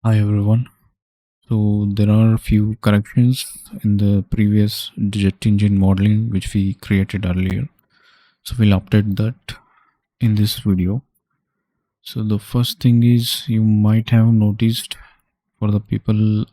Hi everyone. So there are a few corrections in the previous jet engine modeling which we created earlier. So we'll update that in this video. So the first thing is you might have noticed for the people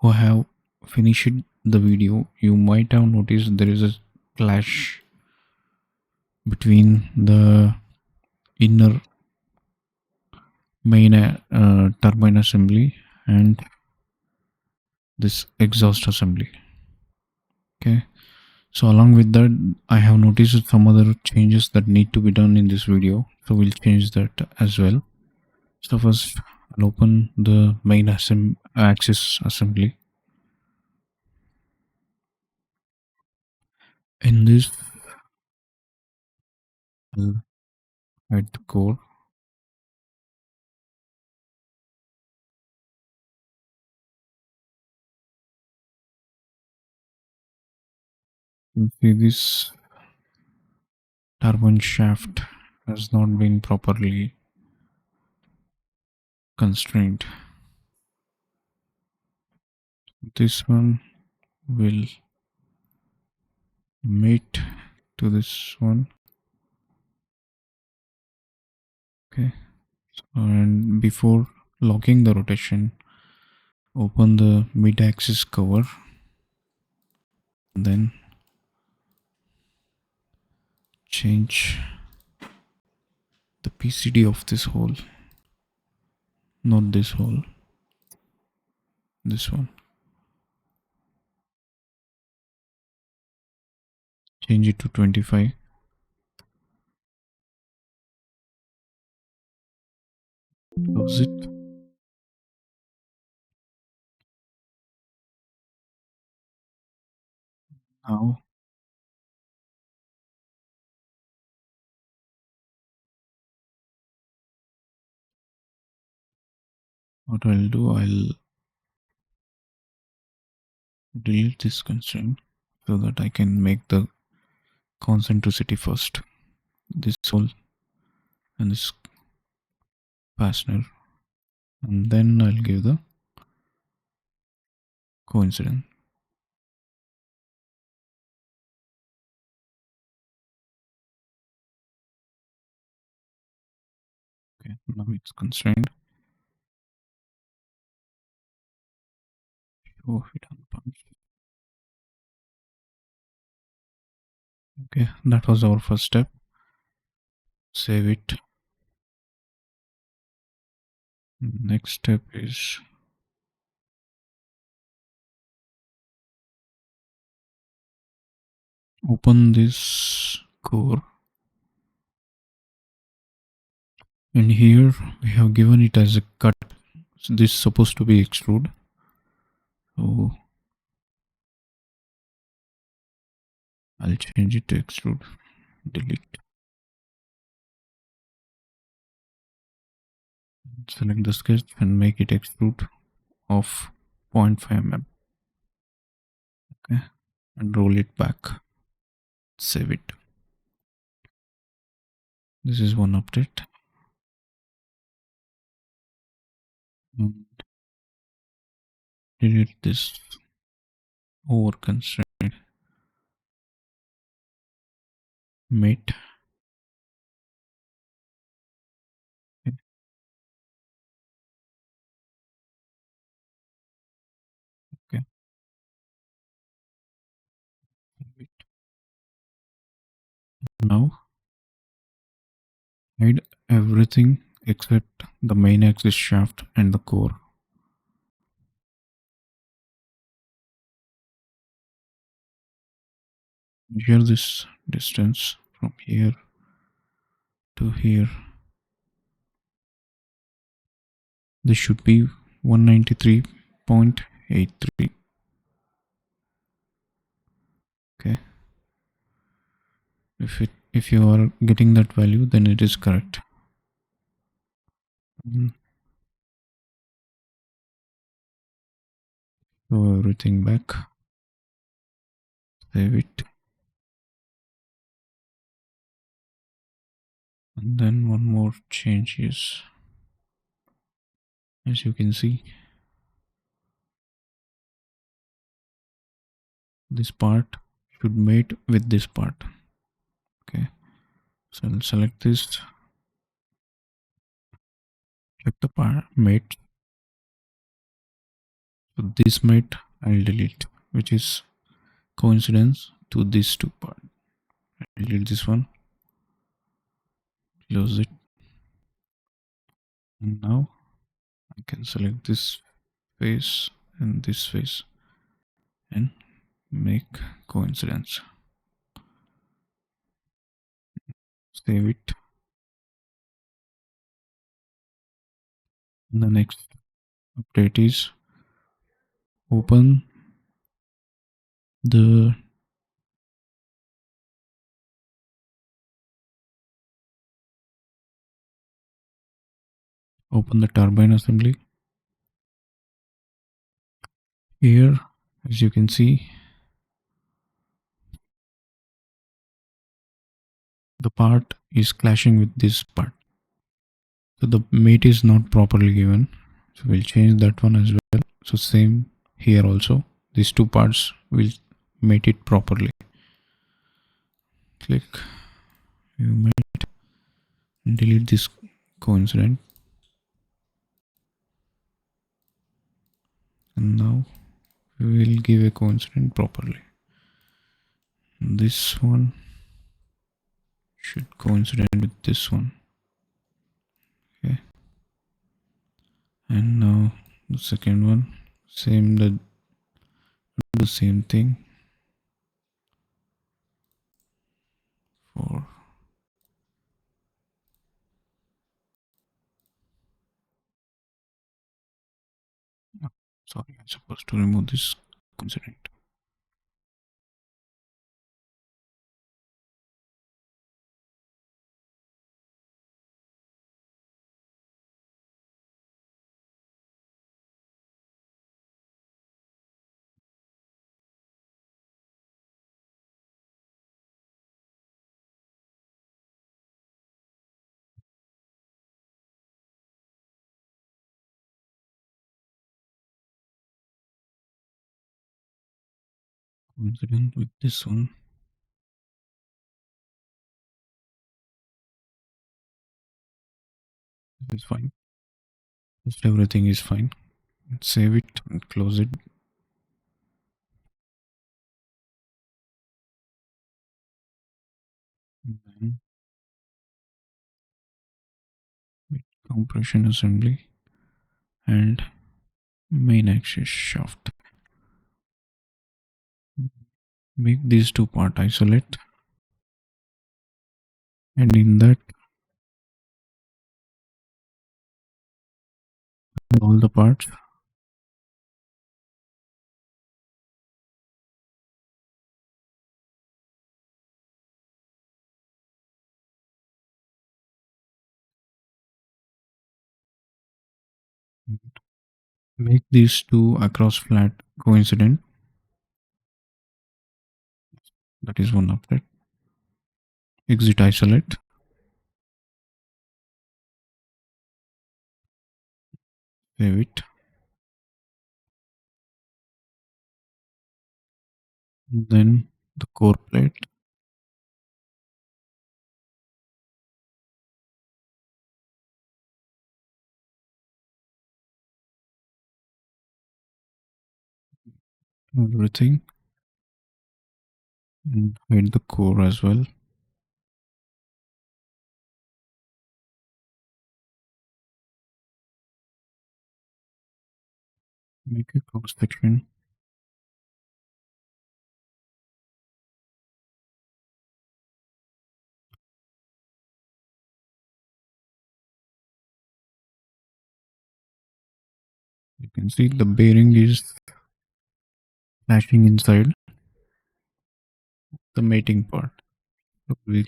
who have finished the video, you might have noticed there is a clash between the inner main turbine assembly and this exhaust assembly. Okay. So along with that, I have noticed some other changes that need to be done in this video. So we'll change that as well. So first, I'll open the main axis assembly. In this, I'll hide the core. You see this turbine shaft has not been properly constrained. This one will mate to this one. Okay. And before locking the rotation, open the mid-axis cover, then change the PCD of this hole, not this hole, this one. Change it to 25. Close it. Now what I'll do, I'll delete this constraint so that I can make the concentricity first. This hole and this fastener, and then I'll give the coincidence. Okay, now it's constrained. Show it on punch. Okay, that was our first step. Save it. Next step is open this core, and here we have given it as a cut. So this is supposed to be extrude. So I'll change it to extrude. Delete. Select the sketch and make it extrude of 0.5 mm. Okay, and roll it back. Save it. This is one update. And delete this over constraint mate. Okay. Okay. Now hide everything except the main axis shaft and the core. Measure this distance from here to here. This should be 193.83. Okay. If you are getting that value, then it is correct. So everything back. Save it. And then one more change is As you can see, this part should mate with this part. Okay, so I'll select this, check the part mate. So this mate I'll delete, which is coincidence to these two parts. I'll delete this one, close it, and now I can select this face and this face and make coincidence. Save it. The next update is open the turbine assembly. Here, as you can see, the part is clashing with this part. So the mate is not properly given. So we'll change that one as well. So same here also. These two parts will mate it properly. Click view mate and delete this coincident. And now we will give a coincident properly. This one should coincident with this one. Okay. And now the second one, the same thing for sorry, I'm supposed to remove this coincident. Coincident with this one. This is fine. Just everything is fine. Save it and close it. And then with compression assembly and main axis shaft. Make these two part isolate, and in that all the parts. Make these two across flat coincident. That is one update. Exit isolate. Save it. Then the core plate. Everything. And hide the core as well. Make a cross section. You can see the bearing is flashing inside the mating part. So we'll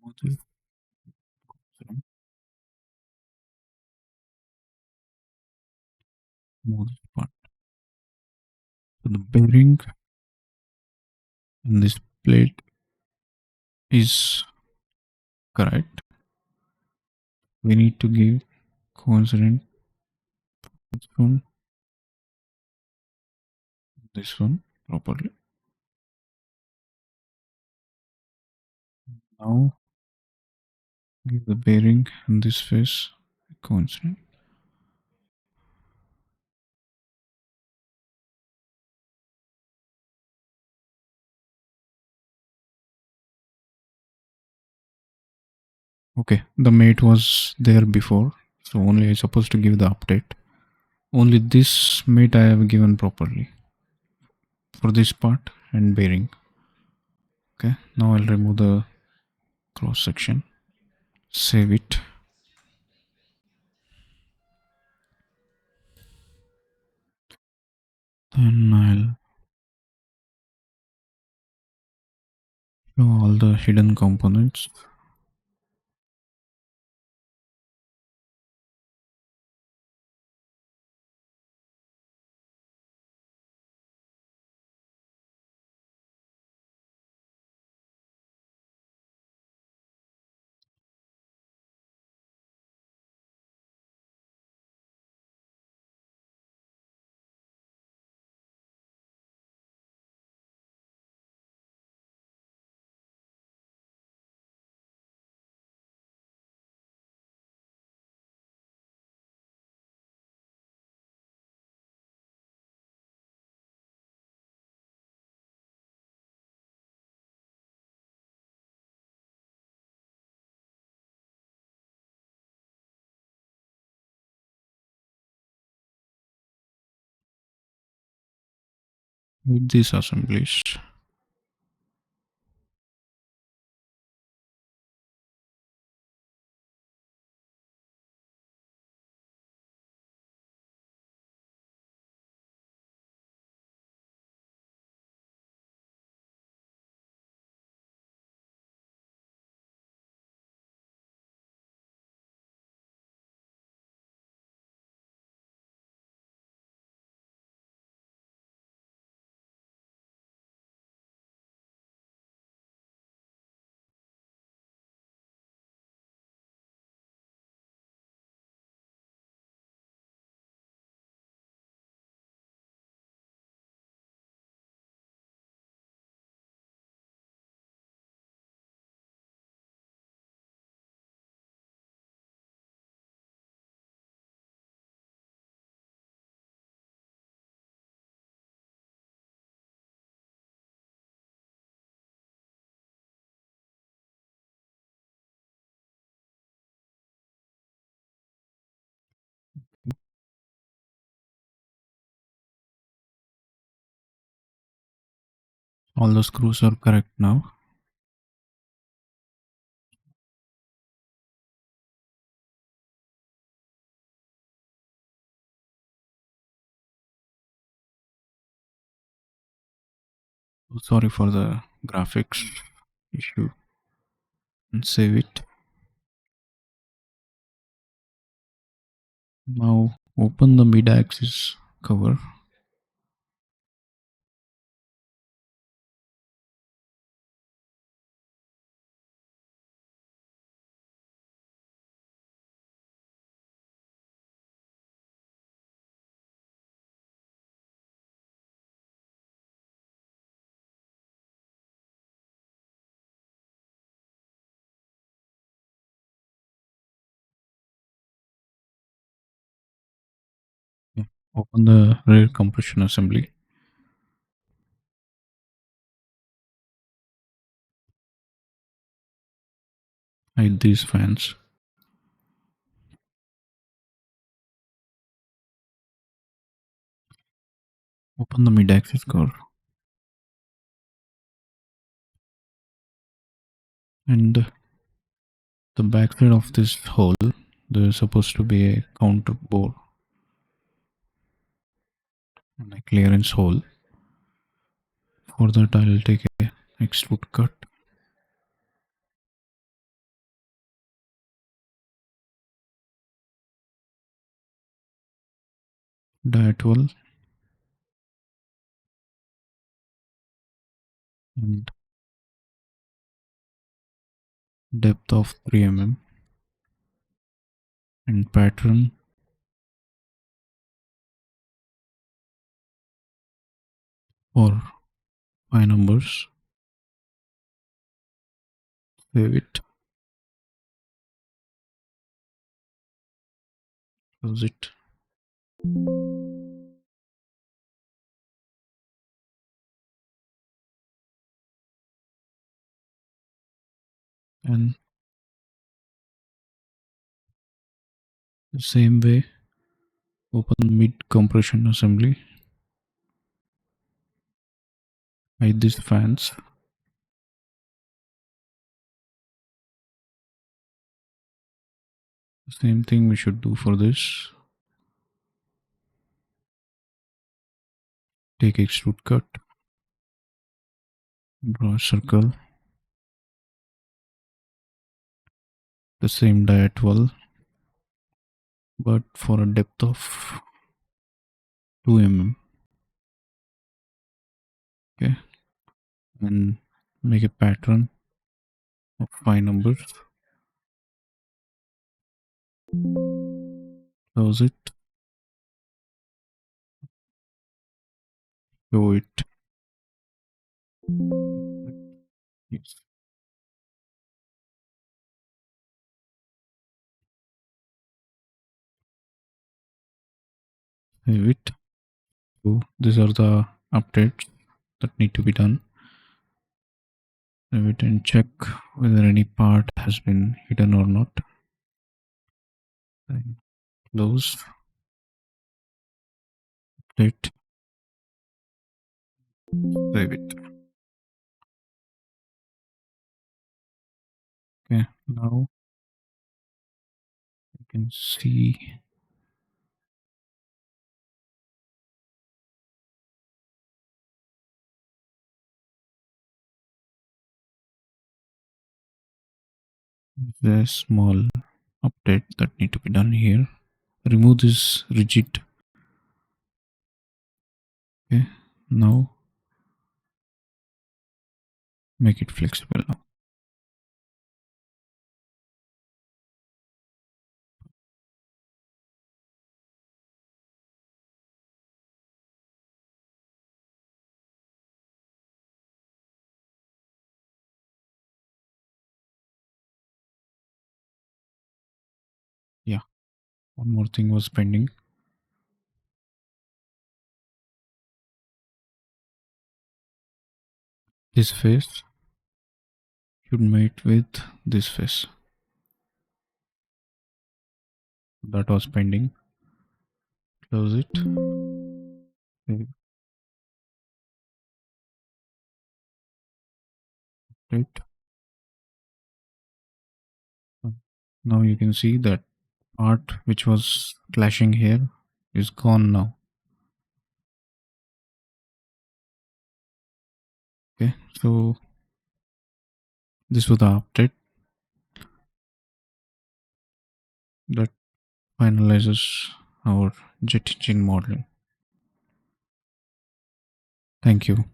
Remove this, remove this part. So the bearing in this plate is correct. We need to give coincident from this one properly. Now give the bearing in this face coincident. Okay, the mate was there before, so only I supposed to give the update. Only this mate I have given properly for this part and bearing. Okay, now I'll remove the cross section, save it. Then I'll show all the hidden components. With these assemblies. All the screws are correct now. Sorry for the graphics issue. And save it. Now open the mid axis cover. Yeah. Open the rear compression assembly. Hide these fans. Open the mid axis cover. And the backside of this hole, there's supposed to be a counter bore and a clearance hole. For that, I'll take a extrude cut. diagonal and depth of 3 mm and pattern for 5 numbers. Save it, close it, and the same way open mid compression assembly, hide these fans. Same thing we should do for this. Take extrude cut, draw a circle, the same die at 12, but for a depth of 2 mm. Okay, and make a pattern of 5 numbers. Close it, show it. Yes. Save it. So these are the updates that need to be done. Save it and check whether any part has been hidden or not. Then close, update, save it. Okay, now you can see the small update that need to be done here. Remove this rigid. Okay, now make it flexible now. Yeah, one more thing was pending. This face should mate with this face. That was pending. Close it. Save it. Now you can see that part which was clashing here is gone now. Okay, so this was the update that finalizes our jet engine modeling. Thank you.